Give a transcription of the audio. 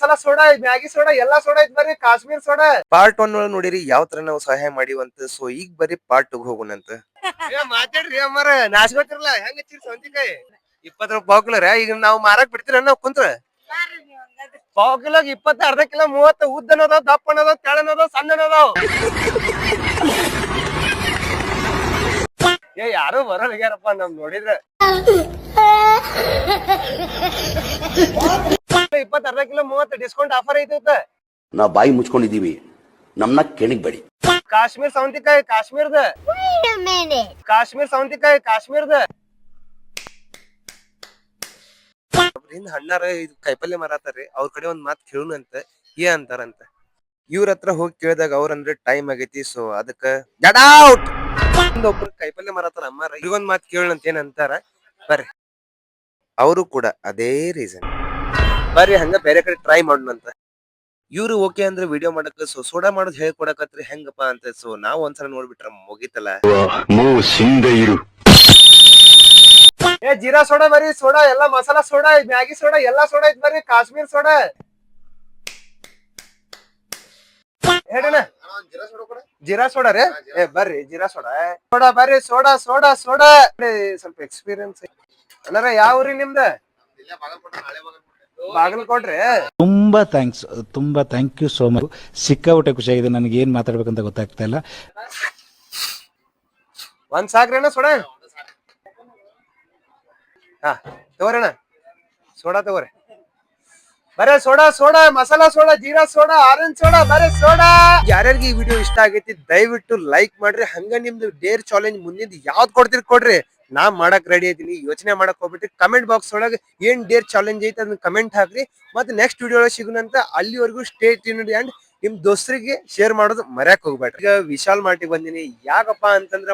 Masala soda Maggi soda ಎಲ್ಲಾ soda ಐತ್ ಬರ್ರಿ ಕಾಶ್ಮೀರ್ ಸೋಡಾ. ಪಾರ್ಟ್ 1 ಒಳಗ್ ನೋಡಿರಿ ಯಾವ ತರ ನಾವು ಸಹಾಯ ಮಾಡಿವಂತ. ಸೊ ಈಗ ಬರ್ರಿ ಪಾರ್ಟ್ 2 ಹೋಗೋಣಂತ. ಮಾತಾಡ್ರಿ ಅಮ್ಮಾರ ನಾಚ್ಬೇಕಿರಲ್ಲ ಹೆಂಗ ಹಚ್ಚಿರಿ ಸೌಂತಿಕಾಯಿ 20 ರೂಪಾಯಿ ಪಾವ್ ಕಿಲೋ ಈಗ ನಾವ್ ಮಾರಕ್ ಬಿಡ್ತೀರ ನಾವ್ ಕುಂತ್ರ ಪಾವ್ ಕಿಲೋ 20 ಅರ್ಧ ಕಿಲೋ 30 ಉದ್ದನದಾವ್ ದಪ್ಪನದಾವ್ ತೆಳನದಾವ್ ಸಣ್ಣನದಾವ್. ಯಾರು ಬರೋಗ್ಯಾರಪ್ಪ ನಮ್ ನೋಡಿದ್ರ 20 ಅರ್ಧ ಕಿಲೋ 30 ಡಿಸ್ಕೌಂಟ್ ಆಫರ್ ಐತಿ. ನಾವ್ ಬಾಯಿ ಮುಚ್ಕೊಂಡಿದೀವಿ ನಮ್ನ ಕೆಣಿಗ್ಬೇಡಿ. ಕಾಶ್ಮೀರ್ ಸೌಂತಿಕಾಯಿ ಕಾಶ್ಮೀರ್ದ ಕಾಶ್ಮೀರ್ ಸೌಂತಿಕಾಯಿ ಕಾಶ್ಮೀರ್ದ ಹಣ್ಣಾರ ಇದು ಕಾಯಿಪಲ್ಯ ಮಾರಾತಾರ್ರಿ ಅವ್ರ ಕಡೆ ಒಂದ್ ಮಾತ್ ಕೇಳುನಂತ ಅಂತಾರಂತ. ಇವ್ರ ಹತ್ರ ಹೋಗಿ ಕೇಳಿದಾಗ ಅವ್ರಂದ್ರೆ ಟೈಮ್ ಆಗೈತಿ ಸೊ ಅದಕ್ಕ ಒಬ್ರು ಕಾಯಿಪಲ್ಯ ಮಾರಾತಾರ ಅಮ್ಮಾರ ಇವಂದ್ ಮಾತ್ ಕೇಳಂತ ಏನಂತಾರ ಬರ್ರಿ. ಅವರು ಕೂಡ ಅದೇ ರೀಸನ್ ಬರ್ರಿ ಹಂಗ ಬೇರೆ ಕಡೆ ಟ್ರೈ ಮಾಡೋಣಂತ. ಇವ್ರು ಓಕೆ ಅಂದ್ರೆ ವಿಡಿಯೋ ಮಾಡಕ್ ಸೋಡಾ ಮಾಡೋದ್ ಹೇಳ್ಕೊಡಕತ್ರಿ ಹೆಂಗಪ್ಪಾ ಅಂತ. ಸೊ ನಾವ್ ಒಂದ್ಸಲ ನೋಡ್ಬಿಟ್ರ ಮುಗಿತಲ್ಲ. ಜೀರಾ ಸೋಡಾ ಬರ್ರಿ ಸೋಡಾ ಎಲ್ಲಾ ಮಸಾಲಾ ಸೋಡಾ ಮ್ಯಾಗಿ ಸೋಡಾ ಎಲ್ಲಾ ಸೋಡಾ ಐತ್ ಬರ್ರಿ ಕಾಶ್ಮೀರ್ ಸೋಡಾ ಹೇಳಣ್ಣ. ಜೀರಾ ಸೋಡಾ ರೀ ಬರ್ರಿ ಜೀರಾ ಸೋಡಾ ಸೋಡಾ ಬರ್ರಿ ಸೋಡಾ ಸೋಡಾ ಸೋಡಾ ಸ್ವಲ್ಪ ಎಕ್ಸ್ಪೀರಿಯನ್ಸ್ ಅನ್ನಾರ ಯಾವ್ರಿ ನಿಮ್ದ ಬಾಗಲಕೋಟ್ರಿ. ತುಂಬಾ ಥ್ಯಾಂಕ್ ಯು ಸೋ ಮಚ್. ಸಿಕ್ಕಾಪಟ್ಟೆ ಖುಷಿಯಾಗಿದೆ. ನನಗೆ ಏನ್ ಮಾತಾಡ್ಬೇಕಂತ ಗೊತ್ತಾಗ್ತಾ ಇಲ್ಲ. ಒಂದ್ ಸಾಕ್ರಣ್ಣ ಸೋಡಾ ಹಾ ತಗೋರಣ್ಣ ಸೋಡಾ ತಗೋರಿ ಬರೇ soda soda masala soda jeera soda orange soda ಬರೇ ಸೋಡಾ. ಯಾರ್ಯಾರಿಗೆ ಈ ವಿಡಿಯೋ ಇಷ್ಟ ಆಗೈತಿ ದಯವಿಟ್ಟು ಲೈಕ್ ಮಾಡ್ರಿ. ಹಂಗ ನಿಮ್ದು ಡೇರ್ ಚಾಲೆಂಜ್ ಮುಂದಿನ ಯಾವ್ದ್ ಕೊಡ್ತೀರಿ ಕೊಡ್ರಿ ನಾ ಮಾಡಕ್ ರೆಡಿ ಐತೀನಿ. ಯೋಚನೆ ಮಾಡಕ್ ಹೋಗ್ಬಿಟ್ರಿ ಕಮೆಂಟ್ ಬಾಕ್ಸ್ ಒಳಗೆ ಏನ್ ಡೇರ್ ಚಾಲೆಂಜ್ ಐತಿ ಅದನ್ನ ಕಮೆಂಟ್ ಹಾಕ್ರಿ. ಮತ್ತೆ ನೆಕ್ಸ್ಟ್ ವಿಡಿಯೋ ಒಳಗೆ ಸಿಗುನಂತ. ಅಲ್ಲಿವರೆಗೂ ಸ್ಟೇ ಟ್ಯೂನ್ಡ್ ಅಂಡ್ ನಿಮ್ ದೋಸ್ತರಿಗೆ ಶೇರ್ ಮಾಡೋದು ಮರ್ಯಾಕ್ ಹೋಗ್ಬೇಡ್ರಿ. ಈಗ ವಿಶಾಲ್ ಮಾರ್ಟಿಗೆ ಬಂದಿನಿ ಯಾಕಪ್ಪ ಅಂತಂದ್ರ